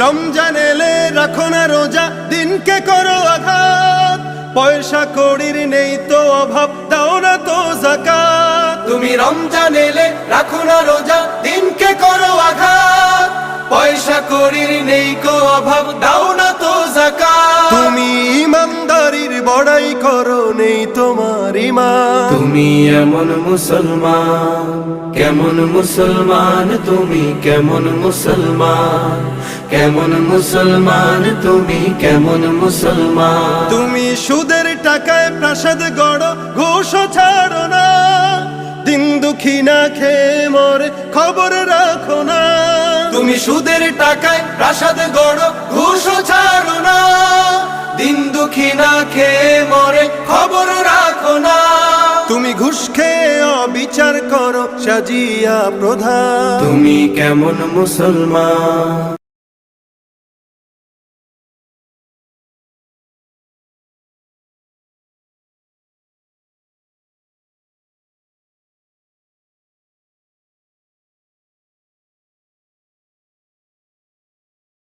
রমজান এলে রাখো না রোজা, দিনকে করো আঘাত। পয়সা কড়ির নেই তো অভাব, দাও না তো যাকাত। তুমি রমজান এলে রাখো না রোজা, দিনকে করো আঘাত। পয়সা কড়ির নেই কো অভাব, দাও না তো যাকাত। তুমি ইমানদারির বড়াই করো, নেই তোমার ঈমান। তুমি এমন মুসলমান, কেমন মুসলমান তুমি, কেমন মুসলমান, কেমন মুসলমান তুমি, কেমন মুসলমান। তুমি সুদের টাকায় প্রাসাদ গড়ো, ঘুষও ছাড়ো না। দিন দুঃখী না খেয়ে মরে, খবর রাখো না। তুমি সুদের টাকায় প্রাসাদ গড়ো, ঘুষও ছাড়ো না। দিন দুঃখী না খেয়ে মরে, খবর রাখো না। তুমি ঘুষ খেয়ে অবিচার করো, সাজিয়া প্রধান। তুমি কেমন মুসলমান,